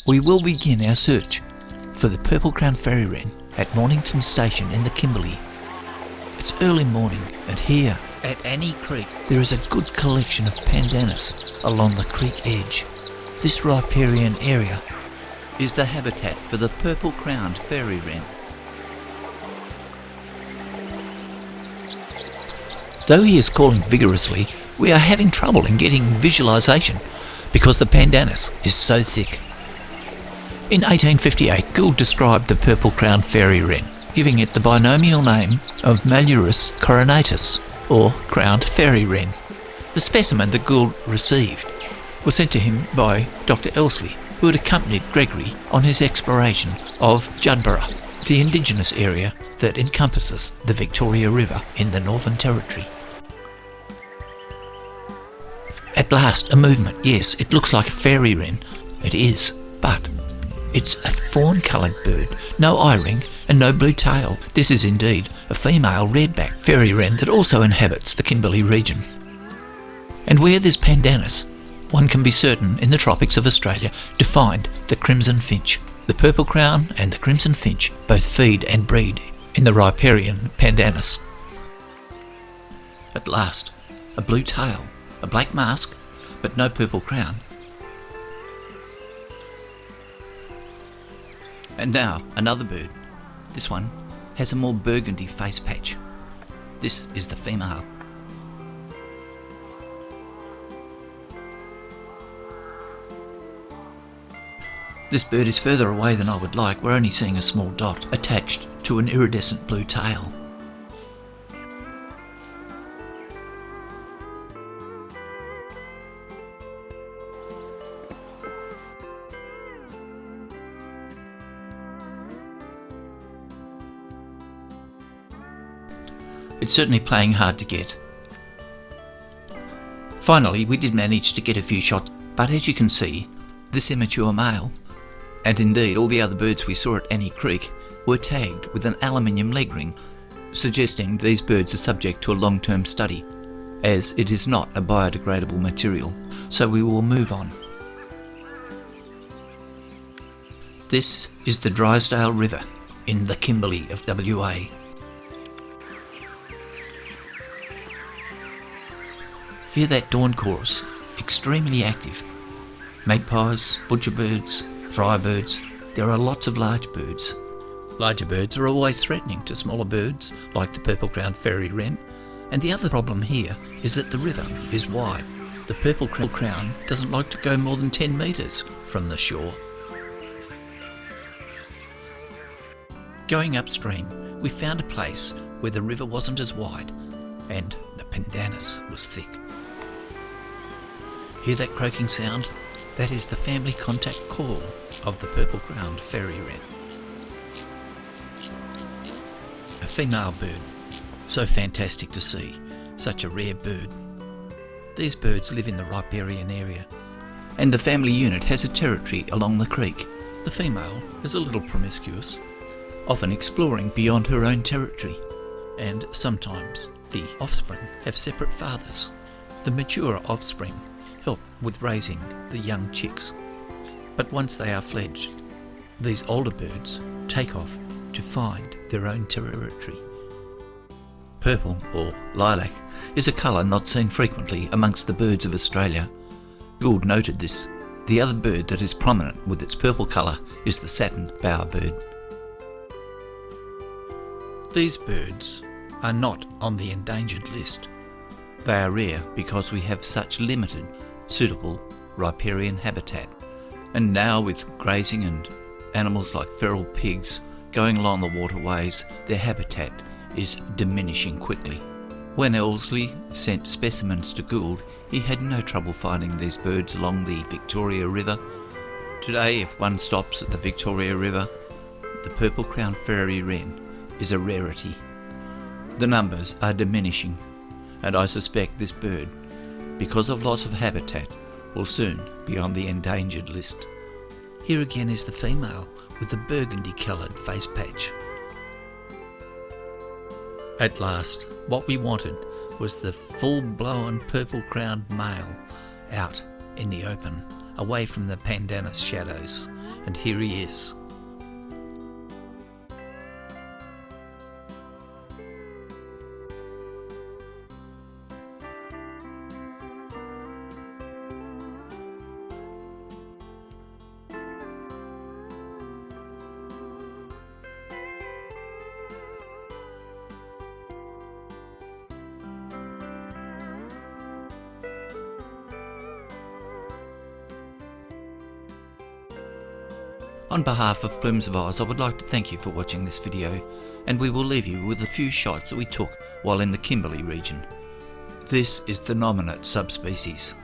we will begin our search for the purple-crowned fairy-wren at Mornington Station in the Kimberley. It's early morning, and here at Annie Creek there is a good collection of pandanus along the creek edge. This riparian area is the habitat for the purple-crowned fairy-wren. Though he is calling vigorously, we are having trouble in getting visualisation because the pandanus is so thick. In 1858, Gould described the purple-crowned fairy-wren, giving it the binomial name of Malurus coronatus, or crowned fairy-wren. The specimen that Gould received was sent to him by Dr. Elsley, who had accompanied Gregory on his exploration of Judborough, the indigenous area that encompasses the Victoria River in the Northern Territory. At last, a movement. Yes, it looks like a fairy-wren. It is, but it's a fawn-coloured bird, no eye-ring and no blue tail. This is indeed a female red-backed fairy-wren that also inhabits the Kimberley region. And where there's pandanus, one can be certain in the tropics of Australia to find the crimson finch. The purple crown and the crimson finch both feed and breed in the riparian pandanus. At last, a blue tail, a black mask, but no purple crown. And now, another bird. This one has a more burgundy face patch. This is the female. This bird is further away than I would like. We're only seeing a small dot attached to an iridescent blue tail. It's certainly playing hard to get. Finally, we did manage to get a few shots, but as you can see, this immature male, and indeed all the other birds we saw at Annie Creek, were tagged with an aluminium leg ring, suggesting these birds are subject to a long-term study, as it is not a biodegradable material. So we will move on. This is the Drysdale River in the Kimberley of WA. Hear that dawn chorus, extremely active. Magpies, butcherbirds, firebirds, there are lots of large birds. Larger birds are always threatening to smaller birds, like the purple-crowned fairy-wren, and the other problem here is that the river is wide. The purple crown doesn't like to go more than 10 metres from the shore. Going upstream, we found a place where the river wasn't as wide, and the pandanus was thick. Hear that croaking sound? That is the family contact call of the purple-crowned fairy-wren. A female bird. So fantastic to see. Such a rare bird. These birds live in the riparian area, and the family unit has a territory along the creek. The female is a little promiscuous, often exploring beyond her own territory, and sometimes the offspring have separate fathers. The mature offspring help with raising the young chicks. But once they are fledged, these older birds take off to find their own territory. Purple, or lilac, is a colour not seen frequently amongst the birds of Australia. Gould noted this. The other bird that is prominent with its purple colour is the satin bowerbird. These birds are not on the endangered list. They are rare because we have such limited suitable riparian habitat, and now with grazing and animals like feral pigs going along the waterways, their habitat is diminishing quickly. When Elsley sent specimens to Gould, he had no trouble finding these birds along the Victoria River. Today, if one stops at the Victoria River, the purple-crowned fairy-wren is a rarity. The numbers are diminishing, and I suspect this bird, because of loss of habitat, will soon be on the endangered list. Here again is the female with the burgundy-coloured face patch. At last, what we wanted was the full-blown purple-crowned male out in the open, away from the pandanus shadows, and here he is. On behalf of Plumes of Oz, I would like to thank you for watching this video, and we will leave you with a few shots that we took while in the Kimberley region. This is the nominate subspecies.